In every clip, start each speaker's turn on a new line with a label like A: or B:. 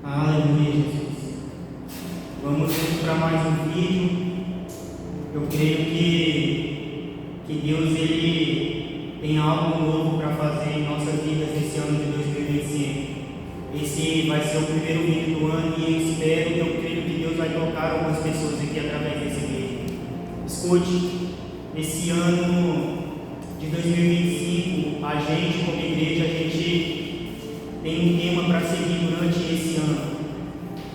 A: Aleluia, Jesus. Vamos para mais um vídeo. Eu creio que Deus ele tem algo novo para fazer em nossas vidas esse ano de 2025. Esse vai ser o primeiro vídeo do ano e eu creio que Deus vai tocar algumas pessoas aqui através desse vídeo. Escute, esse ano de 2025, a gente como igreja, a gente tem um tema para seguir durante esse ano.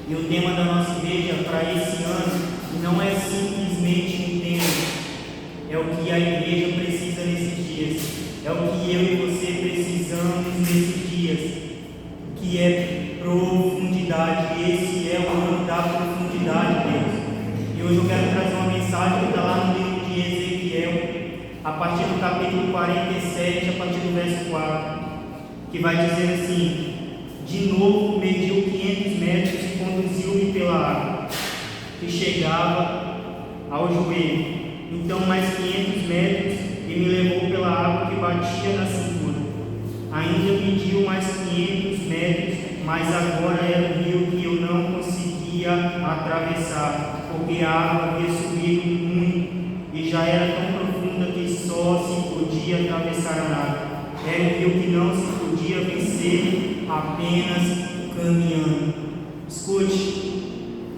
A: E o tema da nossa igreja para esse ano não é simplesmente um tema, é o que a igreja precisa nesses dias, é o que eu e você precisamos nesses dias, que é profundidade. Esse é o ano da profundidade, Deus. E hoje eu quero trazer uma mensagem que está lá no livro de Ezequiel, a partir do capítulo 47, a partir do verso 4, que vai dizer assim: de novo mediu 500 metros e conduziu-me pela água, que chegava ao joelho. Então mais 500 metros e me levou pela água que batia na cintura. Ainda mediu mais 500 metros, mas agora era um rio que eu não conseguia atravessar, porque a água havia subido muito e já era tão profunda que só se podia atravessar a nada. Era um rio que não se podia vencer apenas caminhando. Escute,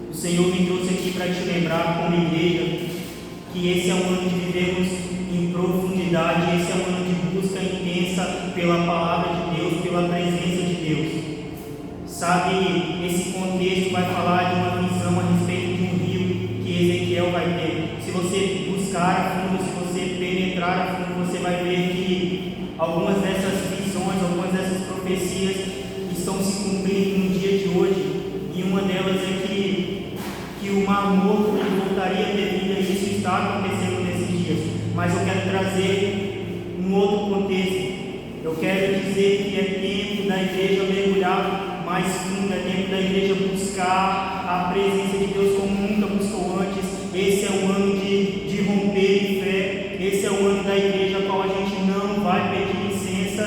A: o Senhor me trouxe aqui para te lembrar, como igreja, que esse é um ano de vivermos em profundidade, esse é um ano de busca intensa pela palavra de Deus, pela presença de Deus. Sabe, esse contexto vai falar de uma visão a respeito de um rio que Ezequiel vai ter. Se você buscar a fundo, se você penetrar a fundo, você vai ver que algumas dessas visões, algumas dessas profecias estão se cumprindo no dia de hoje. E uma delas é que o Mar Morto voltaria devido a isso, está acontecendo nesses dias. Mas eu quero trazer um outro contexto. Eu quero dizer que é tempo da igreja mergulhar mais fundo, é tempo da igreja buscar a presença de Deus como nunca buscou antes. Esse é o ano de romper em fé. Esse é o ano da igreja a qual a gente não vai pedir licença,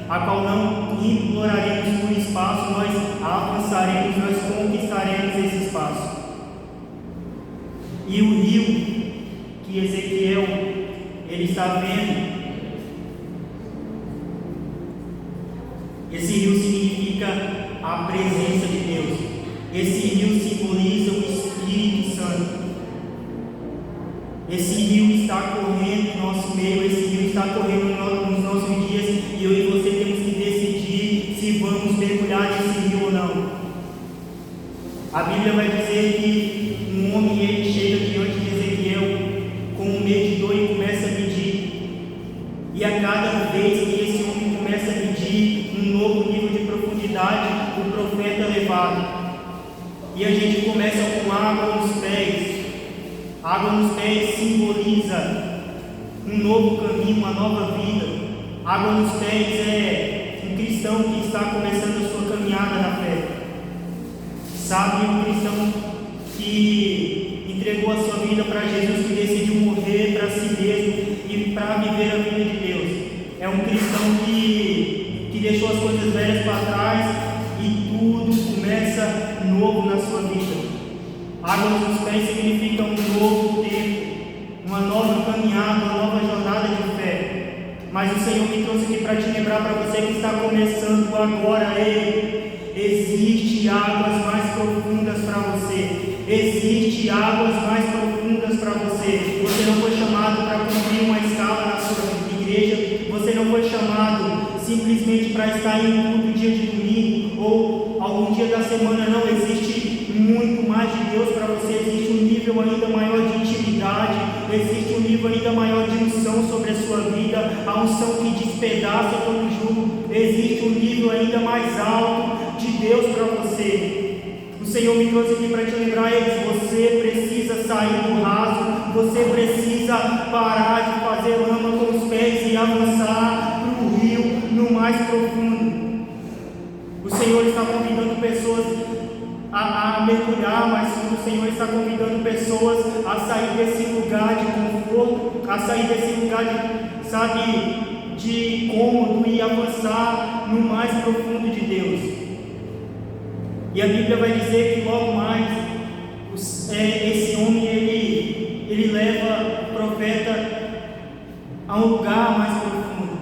A: a qual não imploraremos por espaço, nós avançaremos, nós conquistaremos esse espaço. E o rio que Ezequiel ele está vendo, esse rio significa a presença de Deus. Esse rio simboliza o Espírito Santo. Esse rio está correndo no nosso meio, esse rio está correndo nos nossos dias, e eu e você temos que decidir se vamos mergulhar nesse rio ou não. A Bíblia vai dizer que um homem ele chega diante de Ezequiel com um medidor e começa a medir. E a cada vez que esse homem começa a medir um novo nível de profundidade, o profeta é levado. E a gente começa com água nos pés. Água nos pés simboliza um novo caminho, uma nova vida. Água nos pés é um cristão que está começando a sua caminhada na fé. Sabe, um cristão que entregou a sua vida para Jesus, que decidiu morrer para si mesmo e para viver a vida de Deus. É um cristão que deixou as coisas velhas para trás e tudo começa novo na sua vida. Água nos pés significa um novo tempo, uma nova caminhada, uma nova jornada de fé. Mas o Senhor me trouxe aqui para te lembrar, para você que está começando agora, existe águas mais profundas para você. Existe águas mais profundas para você. Você não foi chamado para cumprir uma escala na sua igreja. Você não foi chamado simplesmente para estar em culto dia de domingo ou algum dia da semana. Não, existe muito mais de Deus para você. Existe um nível ainda maior de intimidade, existe um nível ainda maior de unção sobre a sua vida, a unção que despedaça todo jugo. Existe um nível ainda mais alto de Deus para você. O Senhor me trouxe aqui para te lembrar, você precisa sair do raso, você precisa parar de fazer lama com os pés e avançar para o rio no mais profundo. O Senhor está convidando pessoas a mergulhar mais fundo. O Senhor está convidando pessoas a sair desse lugar de conforto, a sair desse lugar de cômodo e avançar no mais profundo de Deus. E a Bíblia vai dizer que logo mais esse homem ele leva o profeta a um lugar mais profundo.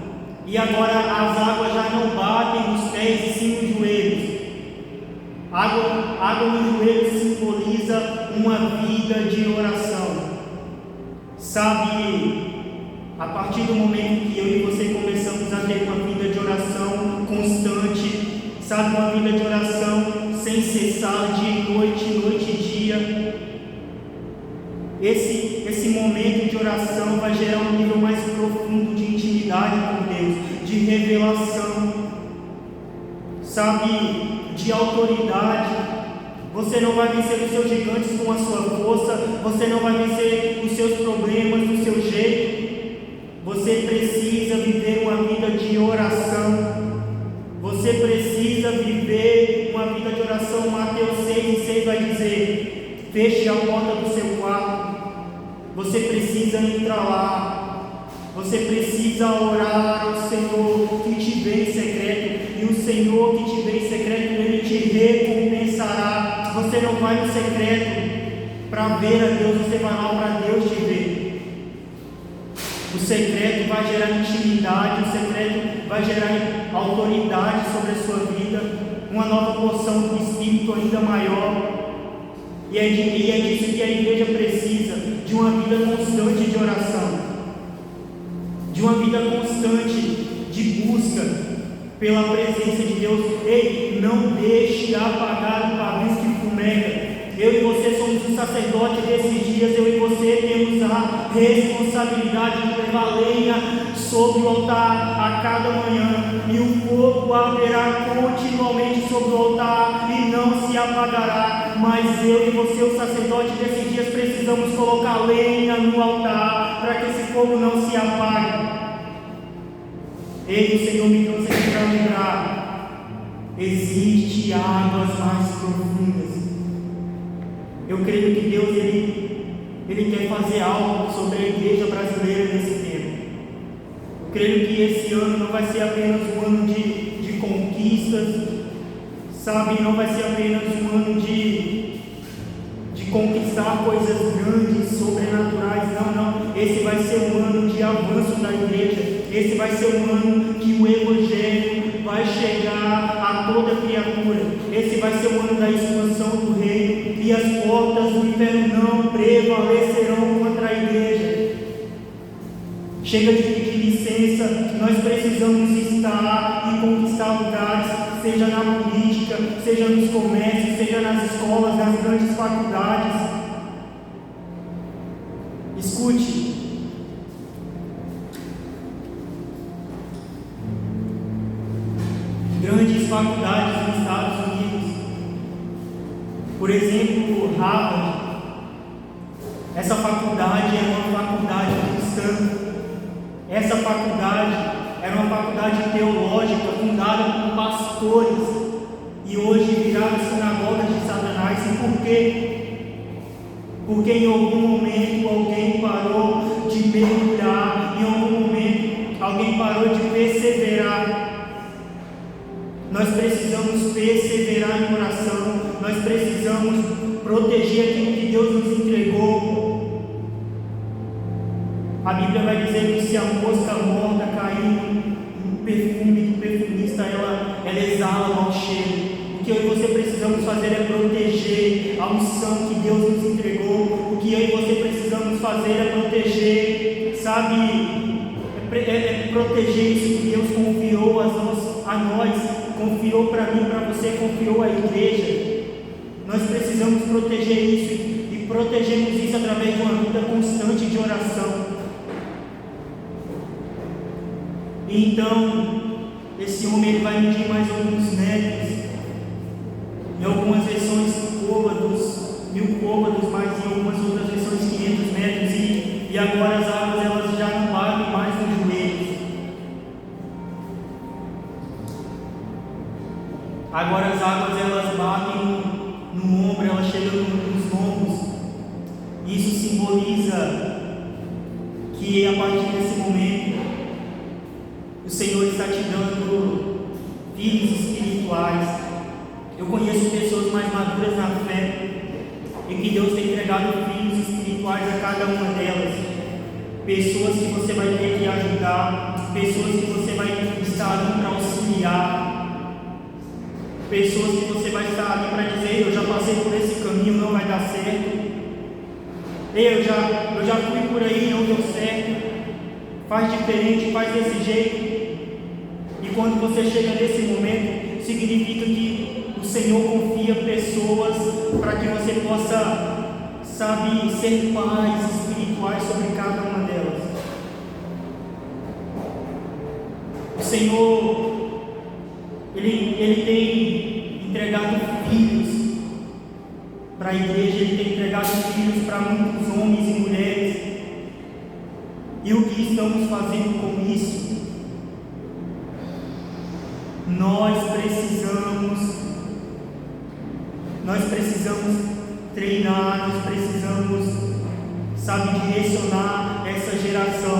A: E agora as águas já não batem nos pés e sim nos joelhos. Água nos joelhos simboliza uma vida de oração. Sabe, a partir do momento que eu e você começamos a ter uma vida de oração constante, sabe, uma vida de oração sem cessar, dia e noite, noite e dia, esse momento de oração vai gerar um nível mais profundo de intimidade com Deus, de revelação, sabe, de autoridade. Você não vai vencer os seus gigantes com a sua força, você não vai vencer os seus problemas do seu jeito. Você precisa viver uma vida de oração. Você precisa viver uma vida de oração. Mateus 6:6 vai dizer: feche a porta do seu quarto. Você precisa entrar lá. Você precisa orar ao Senhor que te vê em secreto. E o Senhor que te vê em secreto, Ele te recompensará. Você não vai no secreto para ver a Deus, você vai lá para Deus te ver. O secreto vai gerar intimidade, o secreto vai gerar autoridade sobre a sua vida, uma nova porção do Espírito ainda maior. E é disso que a igreja precisa, de uma vida constante de oração, de uma vida constante de busca pela presença de Deus. Ei, não deixe apagar o pavio que fumega. Eu e você somos os sacerdotes desses dias. Eu e você temos a responsabilidade de levar lenha sobre o altar a cada manhã, e o fogo arderá continuamente sobre o altar e não se apagará. Mas eu e você, os sacerdotes desses dias, precisamos colocar lenha no altar para que esse fogo não se apague. Ei, o Senhor me trouxe aqui para lembrar: existe águas mais profundas. Eu creio que Deus ele quer fazer algo sobre a igreja brasileira nesse tempo. Eu creio que esse ano não vai ser apenas um ano de conquistas, sabe? Não vai ser apenas um ano de conquistar coisas grandes, sobrenaturais. Não. Esse vai ser um ano de avanço da igreja. Esse vai ser um ano que o Evangelho vai chegar a toda criatura. Esse vai ser o ano da expansão do reino, e as portas do inferno não prevalecerão contra a igreja. Chega de pedir licença, nós precisamos estar e conquistar lugares, seja na política, seja nos comércios, seja nas escolas, nas grandes faculdades. Escute, grandes faculdades nos Estados Unidos, por exemplo, Harvard. Essa faculdade é uma faculdade cristã. Essa faculdade era uma faculdade teológica fundada por pastores, e hoje viraram sinagogas de Satanás. E por quê? Porque em algum momento alguém parou de mergulhar, em algum momento alguém parou de perseverar. Nós precisamos perseverar em oração, nós precisamos proteger aquilo que Deus nos entregou. A Bíblia vai dizer que se a mosca morta cair no perfume do perfumista, ela exala mau cheiro. O que eu e você precisamos fazer é proteger a unção que Deus nos entregou. O que eu e você precisamos fazer é proteger, sabe, proteger isso que Deus confiou a nós, confiou para mim, para você, confiou à igreja. Nós precisamos proteger isso, e protegemos isso através de uma vida constante de oração. Então, esse homem ele vai medir mais alguns metros, em algumas versões côvados, 1000 côvados, mas em algumas outras versões 500 metros, e agora as águas elas já não batem mais nos joelhos. Agora as águas elas batem no ombro, elas chegam nos ombros. Isso simboliza que a partir desse momento o Senhor está te dando filhos espirituais. Eu conheço pessoas e que Deus tem entregado filhos espirituais a cada uma delas. Pessoas que você vai ter que ajudar, pessoas que você vai estar ali para auxiliar, pessoas que você vai estar ali para dizer: eu já passei por esse caminho, não vai dar certo. Eu já fui por aí, não deu certo. Faz diferente, faz desse jeito. E quando você chega nesse momento, significa que o Senhor confia pessoas para que você possa, ser pais espirituais sobre cada uma delas. O Senhor, Ele tem entregado filhos para a igreja, Ele tem entregado filhos para muitos homens e mulheres. E o que estamos fazendo com isso? Nós precisamos treinar, nós precisamos, direcionar essa geração,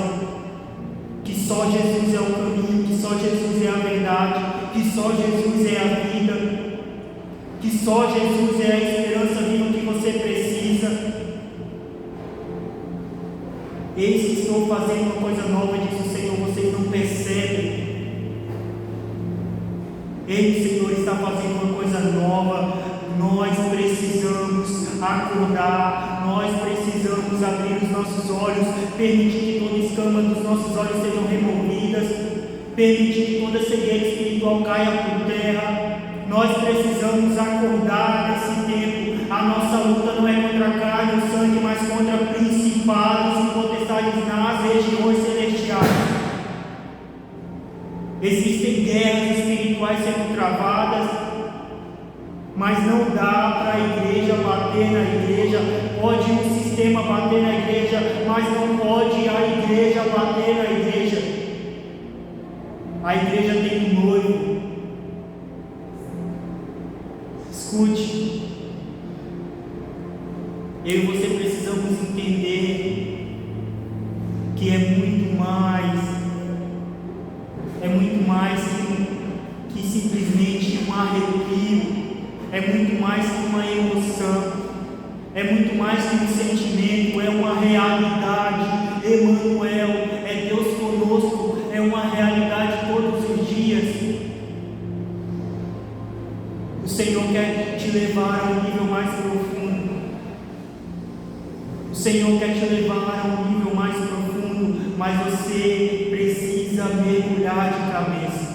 A: que só Jesus é o caminho, que só Jesus é a verdade, que só Jesus é a vida, que só Jesus é a esperança viva que você precisa. Eis que estou fazendo uma coisa nova, diz o Senhor, vocês não percebem. Ele, Senhor, está fazendo uma coisa nova. Nós precisamos acordar, nós precisamos abrir os nossos olhos, permitir que toda escama dos nossos olhos sejam removidas, permitir que toda cegueira espiritual caia por terra. Nós precisamos acordar nesse tempo. A nossa luta não é contra a carne e sangue, mas contra principados e potestades nas regiões celestiais. Existem guerras espirituais sendo travadas, mas não dá para a igreja bater na igreja. Pode um sistema bater na igreja, mas não pode a igreja bater na igreja. A igreja tem um noivo. Escute, eu e você precisamos entender que é muito mais que simplesmente um arrepio. É muito mais que uma emoção, é muito mais que um sentimento, é uma realidade. Emanuel, é Deus conosco, é uma realidade todos os dias. O Senhor quer te levar a um nível mais profundo. O Senhor quer te levar a um nível mais profundo, mas você precisa mergulhar de cabeça.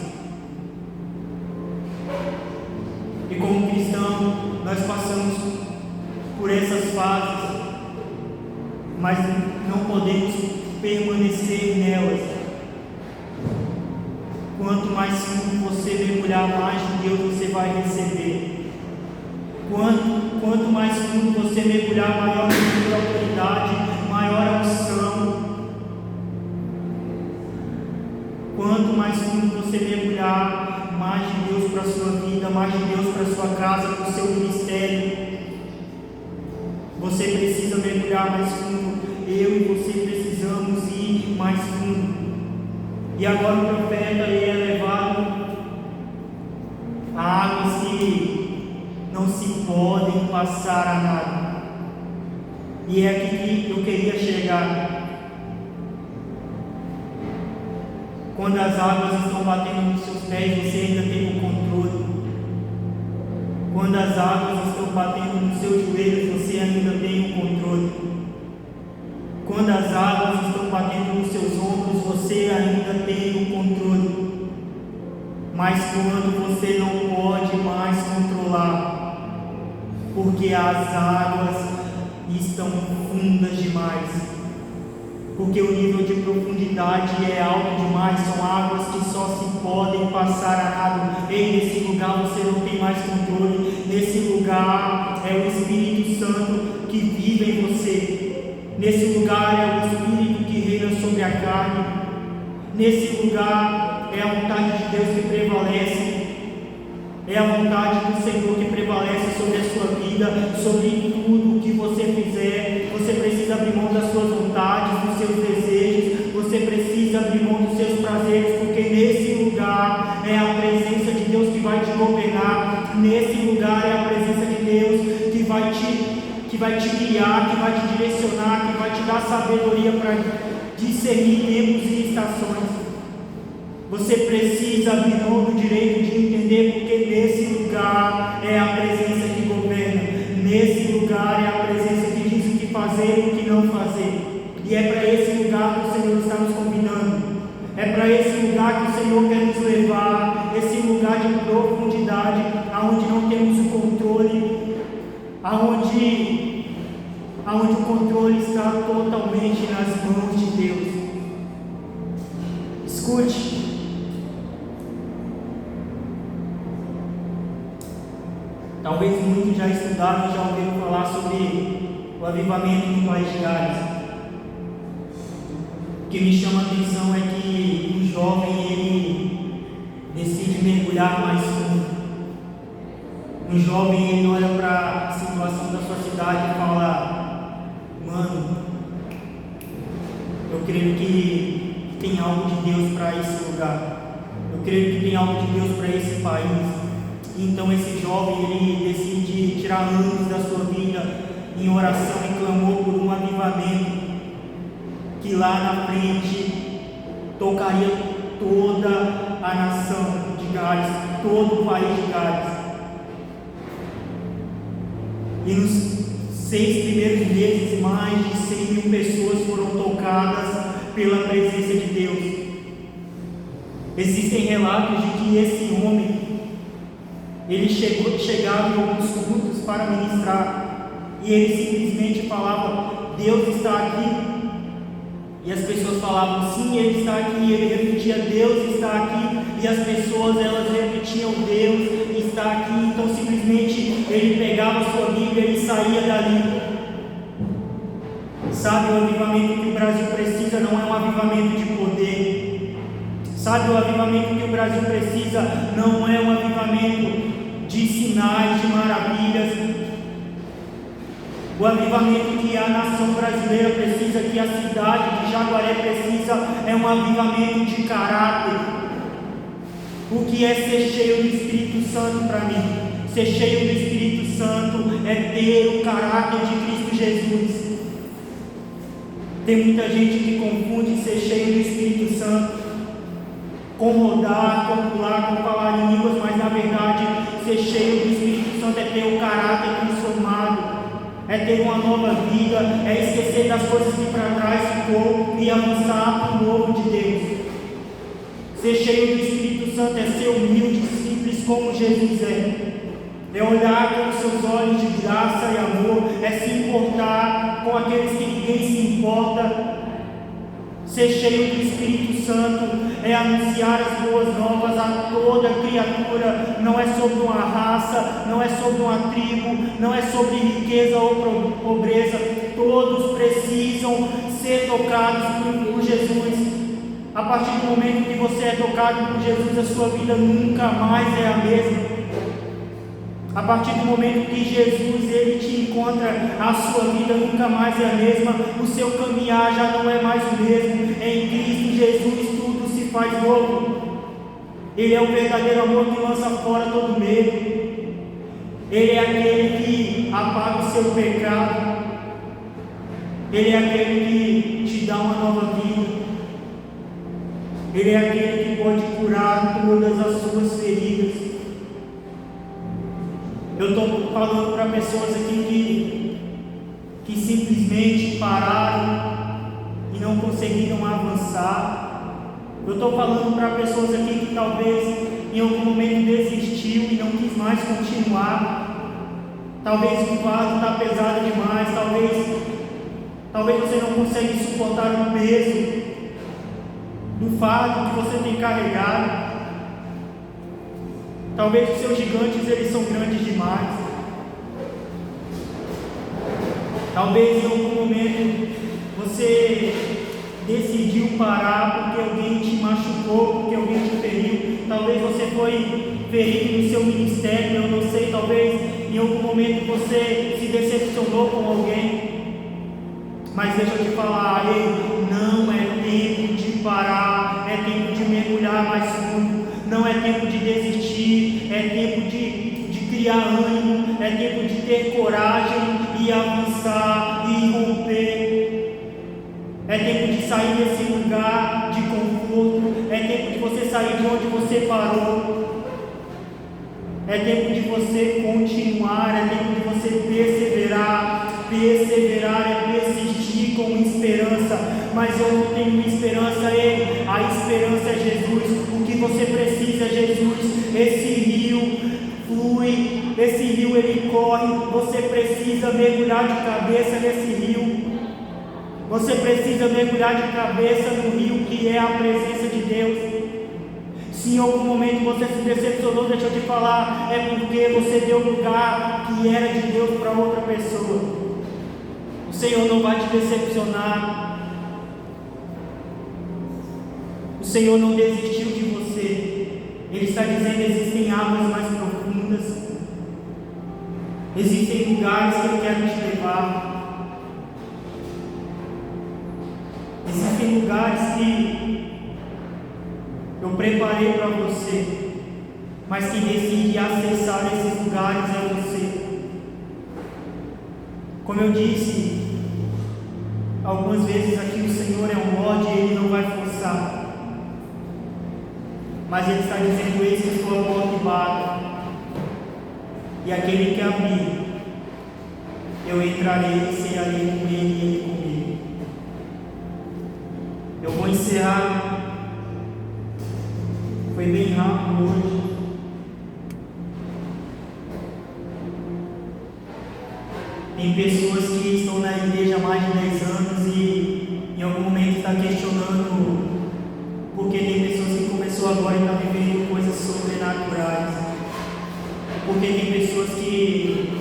A: E como cristão, nós passamos por essas fases, mas não podemos permanecer nelas. Quanto mais fundo você mergulhar, mais de Deus você vai receber. Quanto mais fundo você mergulhar, maior nível de autoridade, maior a unção. Quanto mais fundo você mergulhar, mais de Deus para a sua vida, mais de Deus para a sua casa, para o seu ministério. Você precisa mergulhar mais fundo. Eu e você precisamos ir mais fundo. E agora o profeta é levado a águas que não se podem passar a nada. E é aqui que eu queria chegar. Quando as águas estão batendo nos seus pés, você ainda tem o controle. Quando as águas estão batendo nos seus joelhos, você ainda tem o controle. Quando as águas estão batendo nos seus ombros, você ainda tem o controle. Mas quando você não pode mais controlar, porque as águas estão fundas demais, porque o nível de profundidade é alto demais, são águas que só se podem passar a nado. E nesse lugar você não tem mais controle. Nesse lugar é o Espírito Santo que vive em você. Nesse lugar é o Espírito que reina sobre a carne. Nesse lugar é a vontade de Deus que prevalece. É a vontade do Senhor que prevalece sobre a sua vida, sobre tudo o que você fizer. Você precisa abrir mão das suas vontades, dos seus desejos. Você precisa abrir mão dos seus prazeres, porque nesse lugar é a presença de Deus que vai te governar. Nesse lugar é a presença de Deus que que vai te guiar, que vai te direcionar, que vai te dar sabedoria para discernir tempos e estações. Você precisa abrir mão do direito de entender, porque nesse lugar é a presença que governa, nesse lugar é a presença que diz o que fazer e o que não fazer. E é para esse lugar que o Senhor está nos convidando. É para esse lugar que o Senhor quer nos levar, esse lugar de profundidade, aonde não temos o controle, aonde o controle está totalmente nas mãos de Deus. Escute. Talvez muitos já estudaram, já ouviram falar sobre o avivamento no país de Gales. O que me chama a atenção é que o jovem, ele decide mergulhar mais fundo. O jovem, ele olha para a situação da sua cidade e fala: mano, eu creio que tem algo de Deus para esse lugar. Eu creio que tem algo de Deus para esse país. Então esse jovem, ele decide tirar anos da sua vida em oração e clamor por um avivamento que lá na frente tocaria toda a nação de Gales, todo o país de Gales. E nos 6 primeiros meses, mais de 100.000 pessoas foram tocadas pela presença de Deus. Existem relatos de que esse homem, ele chegava em alguns cultos para ministrar, e ele simplesmente falava: Deus está aqui. E as pessoas falavam: sim, Ele está aqui. E ele repetia: Deus está aqui. E as pessoas, elas repetiam: Deus está aqui. Então simplesmente ele pegava a sua Bíblia e saía dali. Sabe, o avivamento que o Brasil precisa não é um avivamento de poder. Sabe, o avivamento que o Brasil precisa não é um avivamento de sinais, de maravilhas. O avivamento que a nação brasileira precisa, que a cidade de Jaguaré precisa, é um avivamento de caráter. O que é ser cheio do Espírito Santo para mim? Ser cheio do Espírito Santo é ter o caráter de Cristo Jesus. Tem muita gente que confunde ser cheio do Espírito Santo com rodar, com pular, com falar em línguas, mas na verdade ser cheio do Espírito Santo é ter o caráter transformado, é ter uma nova vida, é esquecer das coisas que para trás ficou e avançar para o novo de Deus. Ser cheio do Espírito Santo é ser humilde, simples como Jesus é olhar com os seus olhos de graça e amor, é se importar com aqueles que ninguém se importa. Ser cheio do Espírito Santo é anunciar as boas novas a toda criatura. Não é sobre uma raça, não é sobre uma tribo, não é sobre riqueza ou pobreza. Todos precisam ser tocados por Jesus. A partir do momento que você é tocado por Jesus, a sua vida nunca mais é a mesma. A partir do momento que Jesus ele te encontra, a sua vida nunca mais é a mesma, o seu caminhar já não é mais o mesmo. Em Cristo Jesus tudo se faz novo. Ele é o verdadeiro amor que lança fora todo medo. Ele é aquele que apaga o seu pecado. Ele é aquele que te dá uma nova vida. Ele é aquele que pode curar todas as suas feridas. Eu estou falando para pessoas aqui que simplesmente pararam e não conseguiram avançar. Eu estou falando para pessoas aqui que talvez em algum momento desistiu e não quis mais continuar. Talvez o fardo está pesado demais, talvez você não consiga suportar o peso do fardo que você tem carregado. Talvez os seus gigantes eles são grandes demais. Talvez em algum momento você decidiu parar porque alguém te machucou, porque alguém te feriu. Talvez você foi ferido no seu ministério, eu não sei. Talvez em algum momento você se decepcionou com alguém. Mas deixa eu te falar, não é tempo de parar, é tempo de mergulhar mais fundo. Não é tempo de desistir, é tempo de criar ânimo, é tempo de ter coragem e avançar e romper. É tempo de sair desse lugar de conforto, é tempo de você sair de onde você parou. É tempo de você continuar, é tempo de você perseverar. Perseverar é persistir com esperança, mas eu não tenho esperança, a esperança é Jesus. O que você precisa é Jesus. Esse rio flui, esse rio ele corre, você precisa mergulhar de cabeça nesse rio. Você precisa mergulhar de cabeça no rio que é a presença de Deus. Se em algum momento você se decepcionou, deixa eu te falar, é porque você deu lugar que era de Deus para outra pessoa. O Senhor não vai te decepcionar. O Senhor não desistiu de você. Ele está dizendo: existem águas mais profundas, existem lugares que eu quero te levar, existem lugares que eu preparei para você, mas quem decide acessar esses lugares é você. Como eu disse algumas vezes aqui, o Senhor é um Lorde e Ele não vai forçar, mas Ele está dizendo: eis que estou à porta e bato, e aquele que abrir, eu entrarei e cearei com Ele e Ele comigo. Eu vou encerrar. Foi bem rápido hoje. Tem pessoas que estão na igreja há mais de 10 anos e em algum momento está questionando porque tem pessoas que começou agora e estão vivendo coisas sobrenaturais. Porque tem pessoas que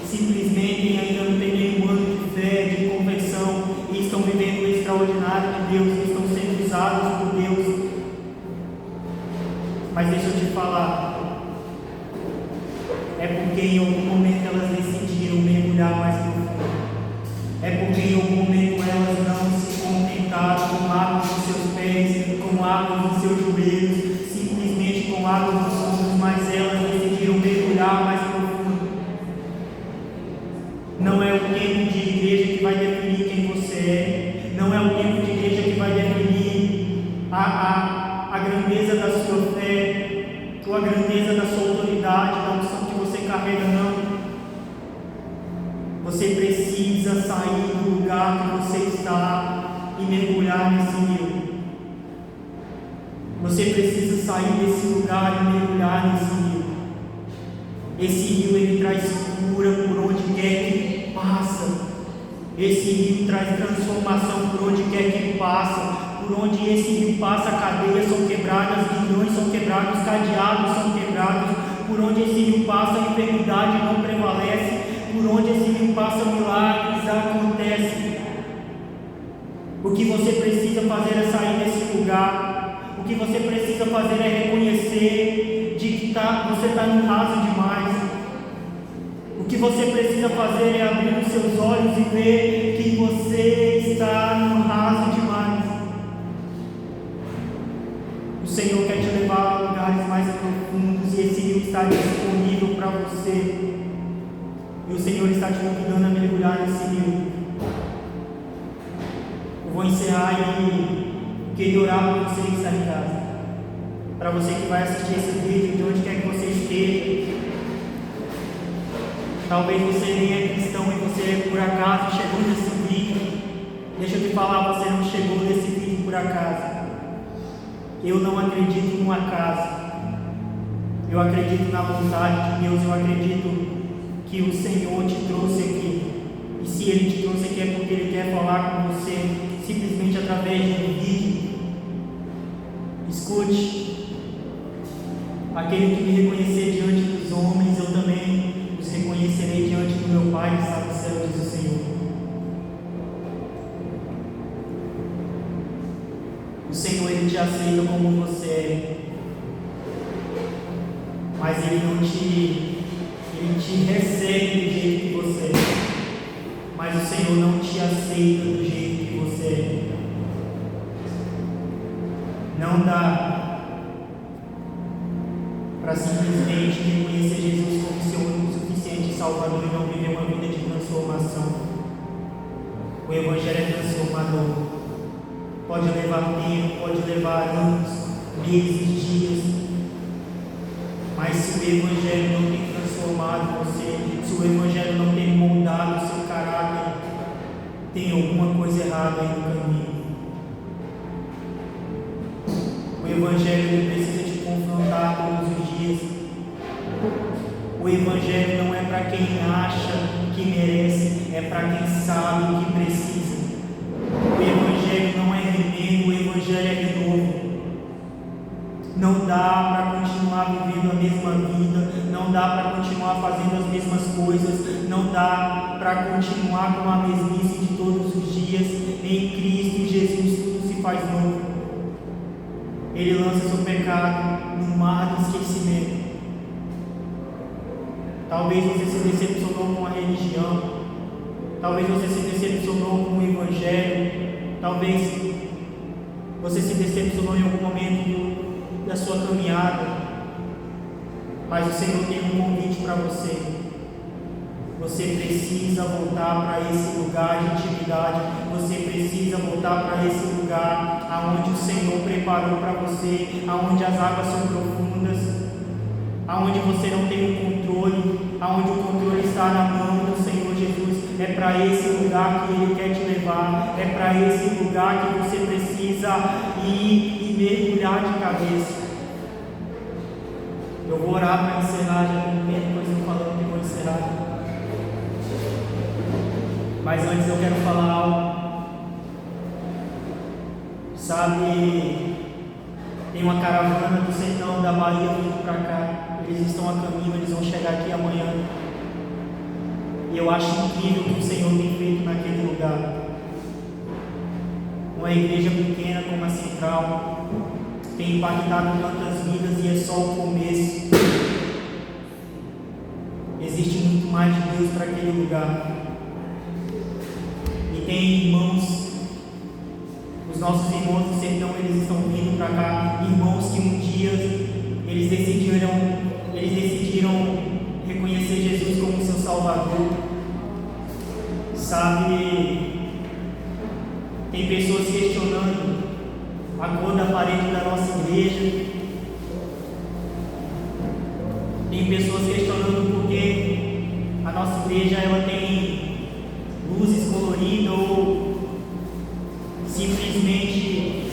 A: simplesmente ainda não têm nenhum ano de fé, de conversão e estão vivendo o extraordinário de Deus, e estão sendo usados por Deus. Mas deixa eu te falar, é porque em algum momento elas decidiram mergulhar mais profundo. É porque em algum momento elas não se contentaram com água nos seus pés, com água nos seus joelhos, simplesmente com água nos ombros, mas elas decidiram mergulhar mais profundo. Não é o tempo de igreja que vai definir quem você é, não é o tempo de igreja que vai definir a grandeza da sua fé, ou a grandeza da sua autoridade, da unção que você carrega, não. Você precisa sair do lugar que você está e mergulhar nesse rio. Você precisa sair desse lugar e mergulhar nesse rio. Esse rio ele traz cura por onde quer que passa. Esse rio traz transformação por onde quer que passa. Por onde esse rio passa, cadeias são quebradas, grilhões são quebrados, cadeados são quebrados. Por onde esse rio passa, a enfermidade não prevalece. Por onde esse rio passa, milagres acontecem. O que você precisa fazer é sair desse lugar. O que você precisa fazer é reconhecer de que você está no raso demais. O que você precisa fazer é abrir os seus olhos e ver que você está no raso demais. O Senhor quer te levar a lugares mais profundos e esse rio está disponível para você. E o Senhor está te convidando a mergulhar nesse rio. Eu vou encerrar e queria orar por você que está em casa. Para você que vai assistir esse vídeo, de onde quer que você esteja. Talvez você nem é cristão e você por acaso chegou nesse vídeo. Deixa eu te falar, você não chegou nesse vídeo por acaso. Eu não acredito no acaso. Eu acredito na vontade de Deus. Eu acredito que o Senhor te trouxe aqui. E se Ele te trouxe aqui é porque Ele quer falar com você, simplesmente através de um vídeo. Escute. Aquele que me reconhecer diante dos homens, eu também os reconhecerei diante do meu Pai que está no céu, diz o Senhor. O Senhor, Ele te aceita como você é, mas Ele te recebe do jeito que você é, mas o Senhor não te aceita do jeito que você é. Não dá para simplesmente reconhecer Jesus como seu viver uma vida de transformação. O Evangelho é transformador. Pode levar tempo, pode levar anos, meses, dias. Mas se o Evangelho não tem transformado você, se o Evangelho não tem moldado o seu caráter, tem alguma coisa errada aí no caminho. O Evangelho ele precisa te confrontar todos os dias. O Evangelho não é para quem acha que merece, é para quem sabe que precisa. O Evangelho não é remendo, o Evangelho é renovo. Não dá para continuar vivendo a mesma vida, não dá para continuar fazendo as mesmas coisas, não dá para continuar com a mesmice de todos os dias. Em Cristo Jesus tudo se faz novo. Ele lança seu pecado no mar do esquecimento. Talvez você se decepcionou com a religião, talvez você se decepcionou com o Evangelho, talvez você se decepcionou em algum momento da sua caminhada, mas o Senhor tem um convite para você. Você precisa voltar para esse lugar de intimidade, você precisa voltar para esse lugar aonde o Senhor preparou para você, aonde as águas são profundas, aonde você não tem o controle, aonde o controle está na mão do Senhor Jesus. É para esse lugar que Ele quer te levar, é para esse lugar que você precisa ir e mergulhar de cabeça. Eu vou orar para encerrar, já tem tempo, depois eu falando que vou encerrar. Mas antes eu quero falar algo. Sabe, tem uma caravana do sertão da Bahia vindo para cá. Eles estão a caminho, eles vão chegar aqui amanhã. E eu acho incrível o que o Senhor tem feito naquele lugar. Uma igreja pequena como a Central tem impactado tantas vidas e é só o começo. Existe muito mais de Deus para aquele lugar. E tem irmãos, os nossos irmãos do sertão, eles estão vindo para cá, irmãos que um dia eles decidiram reconhecer Jesus como seu Salvador. Sabe, tem pessoas questionando a cor da parede da nossa igreja. Tem pessoas questionando por que a nossa igreja ela tem luzes coloridas, ou simplesmente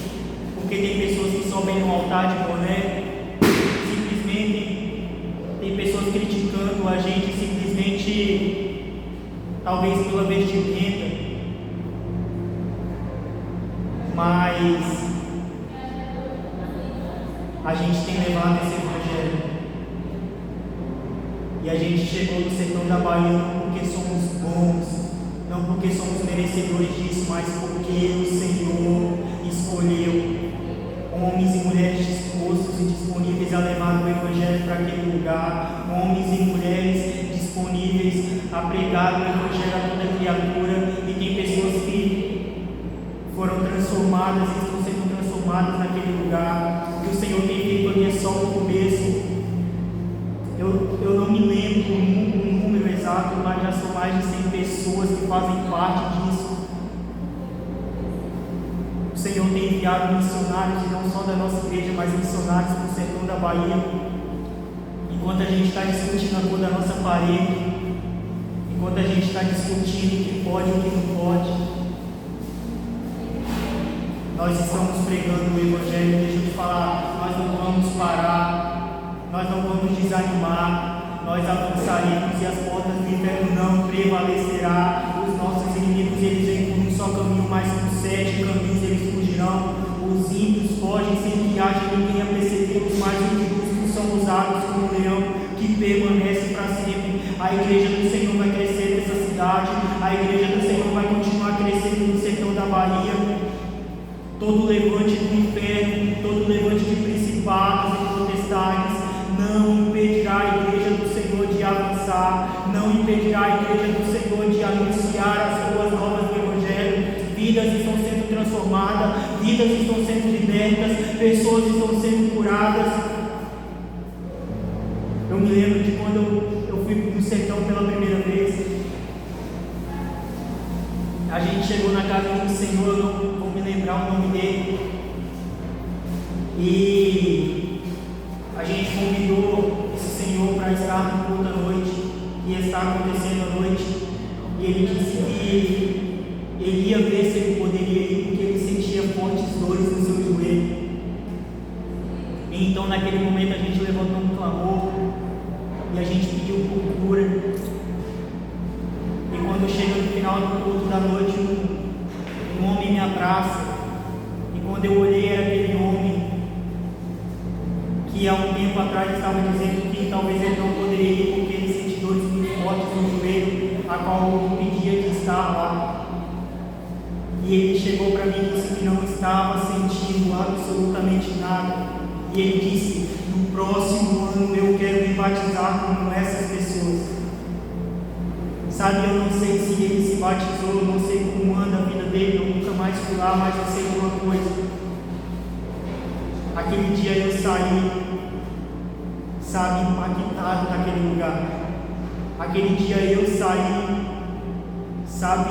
A: porque tem pessoas que sobem no altar de boné. Simplesmente tem pessoas criticando a gente simplesmente, talvez pela vestimenta. Mas a gente tem levado esse Evangelho. E a gente chegou no sertão da Bahia não porque somos bons, não porque somos merecedores disso, mas porque o Senhor escolheu homens e mulheres dispostos e disponíveis a levar o Evangelho para aquele lugar, homens e mulheres disponíveis a pregar o Evangelho a toda criatura. E tem pessoas que foram transformadas e estão sendo transformadas naquele lugar. O que o Senhor tem feito ali é só o começo. Eu não me lembro o número exato, mas já são mais de 100 pessoas que fazem parte disso. O Senhor tem enviado missionários, não só da nossa igreja, mas missionários para o sertão da Bahia. Enquanto a gente está discutindo a cor da nossa parede, enquanto a gente está discutindo o que pode e o que não pode, nós estamos pregando o Evangelho. Deixa eu te falar, nós não vamos parar. Nós não vamos desanimar, nós avançaremos e as portas do inferno não prevalecerá. Os nossos inimigos eles vêm por um só caminho, mas por 7 caminhos eles fugirão. Os ímpios fogem sem que haja ninguém a percebê-los, mas os justos são usados como um leão que permanece para sempre. A igreja do Senhor vai crescer nessa cidade, a igreja do Senhor vai continuar crescendo no sertão da Bahia. Todo levante do inferno, todo levante de principados e potestades não impedirá a igreja do Senhor de avançar, não impedirá a igreja do Senhor de anunciar as boas novas do Evangelho. Vidas estão sendo transformadas, vidas estão sendo libertas, pessoas estão sendo curadas. Eu me lembro de quando eu fui no sertão pela primeira vez. gente chegou na casa do Senhor, eu não vou me lembrar o nome dele, e a gente convidou esse Senhor para estar no culto à noite, que ia estar acontecendo à noite, e ele disse que ele ia ver se ele poderia ir, porque ele sentia fortes dores no seu joelho. E então naquele momento a gente levantou um clamor, e a gente pediu por cura. E quando chega no final do culto da noite, um homem me abraça, e quando eu olhei era aquele homem que há um tempo atrás estava dizendo que talvez ele não poderia ir porque ele sente dores muito fortes no joelho, a qual eu pedia de estar lá. E ele chegou para mim e disse que não estava sentindo absolutamente nada. E ele disse: no próximo ano eu quero me batizar como essas pessoas. Sabe, eu não sei se ele se batizou, eu não sei como anda a vida dele, eu nunca mais fui lá, mas eu sei de uma coisa. Aquele dia eu saí, sabe, impactado naquele lugar. Aquele dia eu saí, sabe,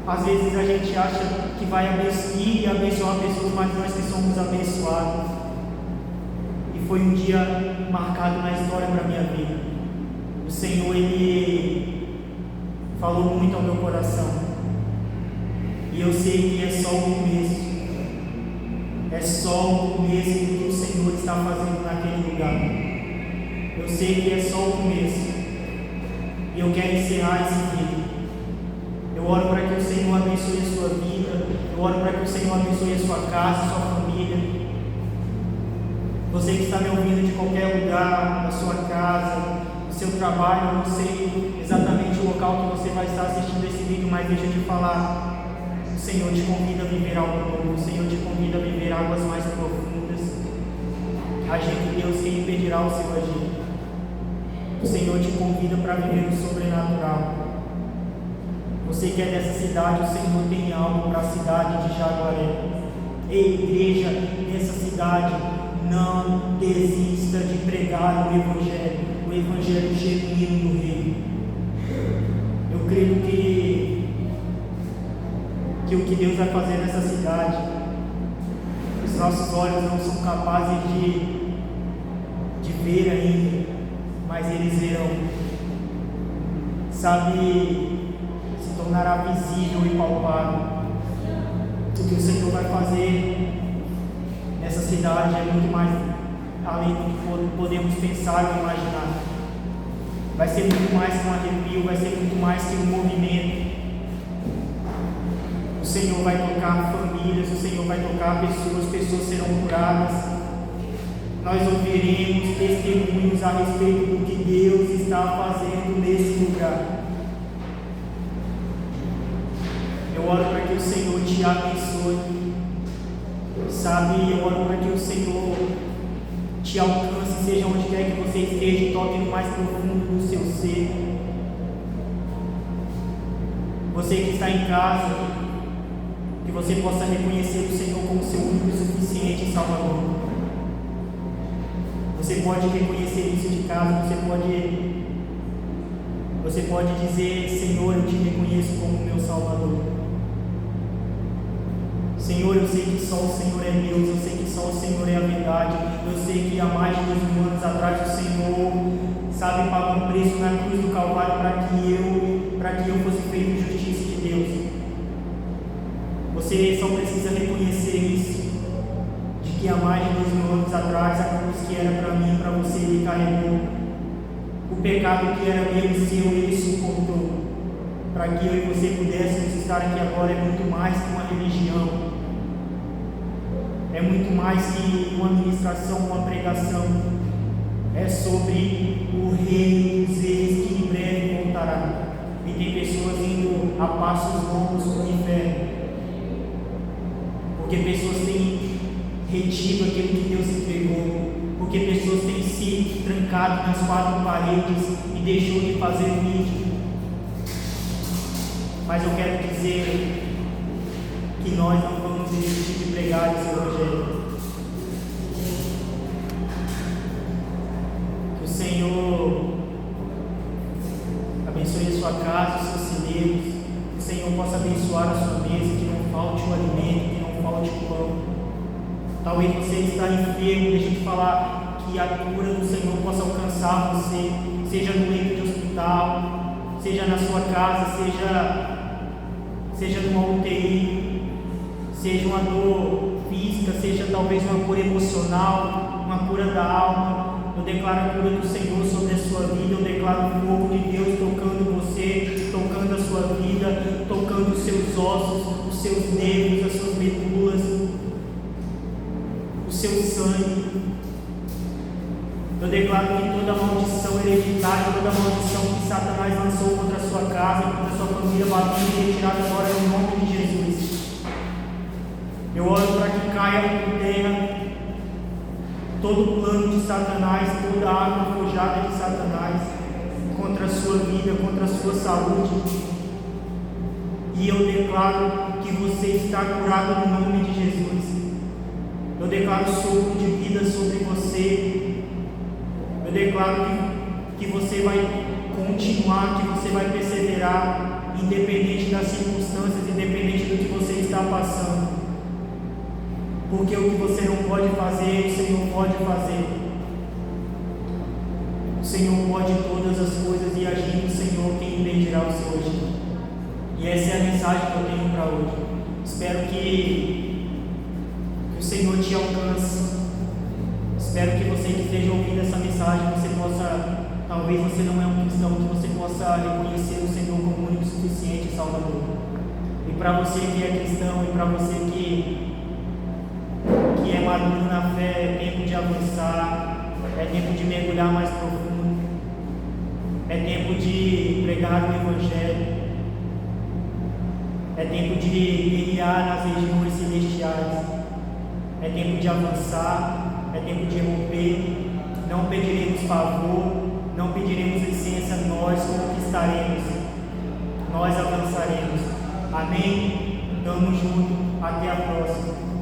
A: às vezes a gente acha que vai ir e abençoar pessoas, mas nós que somos abençoados. E foi um dia marcado na história para a minha vida. O Senhor, Ele falou muito ao meu coração. E eu sei que é só o começo. É só o começo do que o Senhor está fazendo naquele lugar. Eu sei que é só o começo. E eu quero encerrar esse vídeo. Eu oro para que o Senhor abençoe a sua vida. Eu oro para que o Senhor abençoe a sua casa, a sua família. Você que está me ouvindo de qualquer lugar, da sua casa, do seu trabalho, eu não sei exatamente o local que você vai estar assistindo esse vídeo, mas deixa eu te falar. O Senhor te convida a viver algo novo. O Senhor te convida a viver águas mais profundas. Agir de Deus, quem impedirá o seu agir? O Senhor te convida para viver o sobrenatural. Você que é dessa cidade, o Senhor tem algo para a cidade de Jaguaré. Ei, igreja, nessa cidade, não desista de pregar o Evangelho genuíno do Reino. Eu creio que o que Deus vai fazer nessa cidade, os nossos olhos não são capazes de ver ainda, mas eles verão. Sabe, se tornará visível e palpável. O que o Senhor vai fazer nessa cidade é muito mais além do que podemos pensar ou imaginar. Vai ser muito mais que um arrepio, vai ser muito mais que um movimento. O Senhor vai tocar famílias, o Senhor vai tocar pessoas serão curadas. Nós ouviremos testemunhos a respeito do que Deus está fazendo nesse lugar. Eu oro para que o Senhor te abençoe. Sabe, eu oro para que o Senhor te alcance, seja onde quer que você esteja, e toque no mais profundo do seu ser. Você que está em casa, que você possa reconhecer o Senhor como seu único e suficiente Salvador. Você pode reconhecer isso de casa, você pode dizer: Senhor, eu te reconheço como meu Salvador. Senhor, eu sei que só o Senhor é Deus, eu sei que só o Senhor é a verdade, eu sei que há mais de 2000 anos atrás o Senhor, sabe, pagou um preço na cruz do Calvário para que eu fosse feito justiça de Deus. Você só precisa reconhecer isso, de que há mais de 2000 anos atrás a cruz que era para mim e para você, Ele carregou. O pecado que era meu e seu, Ele suportou, para que eu e você pudéssemos estar aqui agora. É muito mais que uma religião, é muito mais que uma ministração, uma pregação. É sobre o Rei dos Reis que em breve voltará. E tem pessoas indo a passos longos para o inferno, porque pessoas têm retido aquilo que Deus entregou, porque pessoas têm se trancado nas quatro paredes e deixou de fazer vídeo. Mas eu quero dizer que nós não vamos desistir de pregar esse Evangelho. Que o Senhor abençoe a sua casa, os seus celeiros, Senhor possa abençoar a sua mesa, que não falte o alimento, que não falte o pão. Talvez você está enfermo, deixa eu te falar que a cura do Senhor possa alcançar você, seja no leito de hospital, seja na sua casa, seja numa UTI, seja uma dor física, seja talvez uma cura emocional, uma cura da alma. Eu declaro a cura do Senhor sobre a sua vida, eu declaro o fogo de Deus tocando você, tocando a sua vida, tocando os seus ossos, os seus nervos, as suas medulas, o seu sangue. Eu declaro que toda maldição hereditária, toda maldição que Satanás lançou contra a sua casa, contra a sua família, batida e retirada agora no nome de Jesus. Eu oro para que caia por terra todo plano de Satanás, toda arma forjada de Satanás contra a sua vida, contra a sua saúde. E eu declaro que você está curado no nome de Jesus. Eu declaro sopro de vida sobre você. Eu declaro que você vai continuar, que você vai perseverar, independente das circunstâncias, independente do que você está passando. Porque o que você não pode fazer, o Senhor pode fazer. O Senhor pode todas as coisas e agindo o Senhor, quem impedirá o seu agir? E essa é a mensagem que eu tenho para hoje. Espero que o Senhor te alcance. Espero que você que esteja ouvindo essa mensagem, você possa, talvez você não é um cristão, que você possa reconhecer o Senhor como único, suficiente e Salvador. E para você que é cristão, e para você que é maduro na fé, é tempo de avançar, é tempo de mergulhar mais profundo, é tempo de pregar o Evangelho, é tempo de guerrear nas regiões celestiais, é tempo de avançar, é tempo de romper. Não pediremos favor, não pediremos licença, nós conquistaremos, nós avançaremos. Amém? Tamo junto, até a próxima.